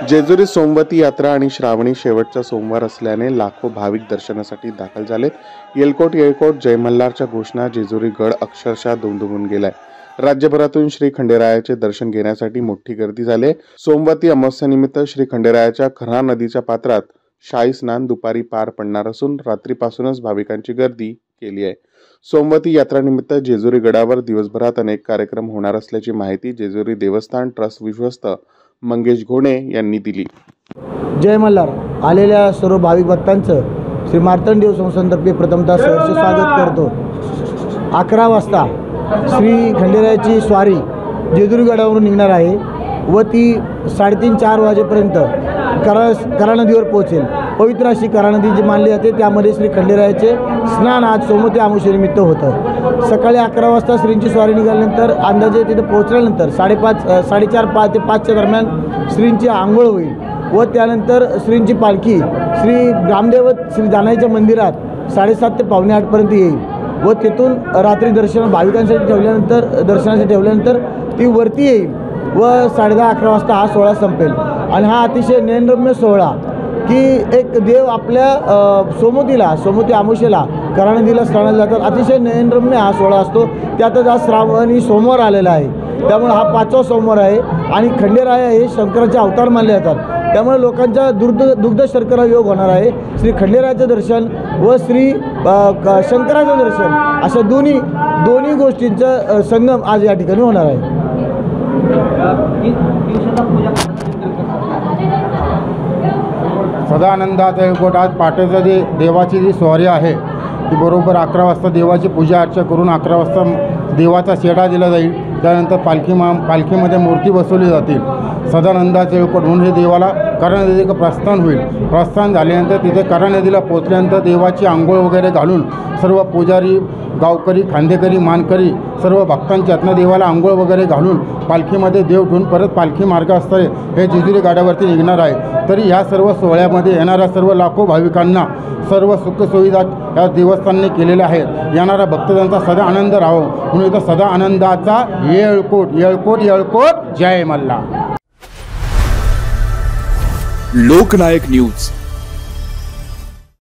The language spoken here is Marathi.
जेजुरी सोमवती यात्रा आणि श्रावणी शेवटचा सोमवार असल्याने लाखो भाविक दर्शनासाठी दाखल झालेत। येळकोट येळकोट जय मल्हारच्या घोषणा जेजुरी गड अक्षरशः दुमदुमून गेलाय। राज्यभरातून श्री खंडेरायाचे दर्शन घेण्यासाठी मोठी गर्दी झाली। सोमवती अमावस्येनिमित्त श्री खंडेरायाच्या खरा नदीच्या पात्रात शाही स्नान दुपारी पार पडणार असून रात्रीपासूनच भाविकांची गर्दी केली आहे। सोमवती यात्रानिमित्त जेजुरी गडावर दिवसभरात अनेक कार्यक्रम होणार असल्याची माहिती जेजुरी देवस्थान ट्रस्ट विश्वस्त मंगेश घोणे यांनी दिली। जय मल्हार आलेल्या सर्व भाविक भक्तांचं श्री मार्तंड देव संस्थानतर्फे प्रथमतः सहर्ष स्वागत करतो। 11 वाजता श्री खंडेरायाची स्वारी जेजुरी गडावरून निघणार आहे व ती 3:30-4 वाजेपर्यंत करा नदीवर पोहोचेल। पवित्र अशी करा नदी जी मानली जाते त्यामध्ये श्री खंडेरायाचे स्नान आज सोमवती अमावस्येनिमित्त होतं। सकाळी 11 वाजता श्रींची स्वारी निघाल्यानंतर अंदाजे तिथे पोहोचल्यानंतर 4:30 ते 5च्या दरम्यान श्रींची आंघोळ होईल व त्यानंतर श्रींची पालखी श्री ग्रामदेवत श्री जानाईच्या मंदिरात 7:30 ते 7:45 पर्यंत येईल व तिथून रात्री भाविकांसाठी ठेवल्यानंतर ती वरती येईल व 10:30-11 वाजता हा सोहळा संपेल। आणि हा अतिशय नयनरम्य सोहळा की एक देव आपल्या सोमवती अमावस्येला करा नदीला स्नानाला जातात। अतिशय नयनरम्य हा सोहळा असतो। त्यातच आज श्रावणी सोमवार आलेला आहे, त्यामुळे हा 5वा सोमवार आहे आणि खंडेराय हे शंकराचे अवतार मानले जातात। त्यामुळे लोकांचा दुग्ध शर्करा योग होणार आहे। श्री खंडेरायाचं दर्शन व श्री शंकराचं दर्शन अशा दोन्ही गोष्टींचं संगम आज या ठिकाणी होणार आहे। सदानंदाचा येळकोट आज पहाटेचं जे देवाची जी स्वारी आहे ती बरोबर 11 वाजता देवाची पूजा अर्चा करून 11 वाजता देवाचा शेडा दिला जाईल। त्यानंतर पालखीमध्ये मूर्ती बसवली जातील। सदानंदाचे येळकोट म्हणून हे देवाला करा नदीचं प्रस्थान होईल। प्रस्थान झाल्यानंतर तिथे करा नदीला पोचल्यानंतर देवाची आंघोळ वगैरे घालून सर्व पुजारी गावकरी खांदेकरी मानकरी सर्व भक्तांच्या हातनं देवाला आंघोळ वगैरे घालून पालखीमध्ये देव ठेवून परत पालखी मार्गास्तरे हे जेजुरी गडावरती निघणार आहे। तरी ह्या सर्व सोहळ्यामध्ये येणाऱ्या सर्व लाखो भाविकांना सर्व सुखसुविधा या देवस्थानाने केलेल्या आहेत। येणाऱ्या भक्तजनांचा सदा आनंद राहावा म्हणून इथं सदा आनंदाचा येळकोट येळकोट येळकोट जय मल्हार। लोकनायक न्यूज।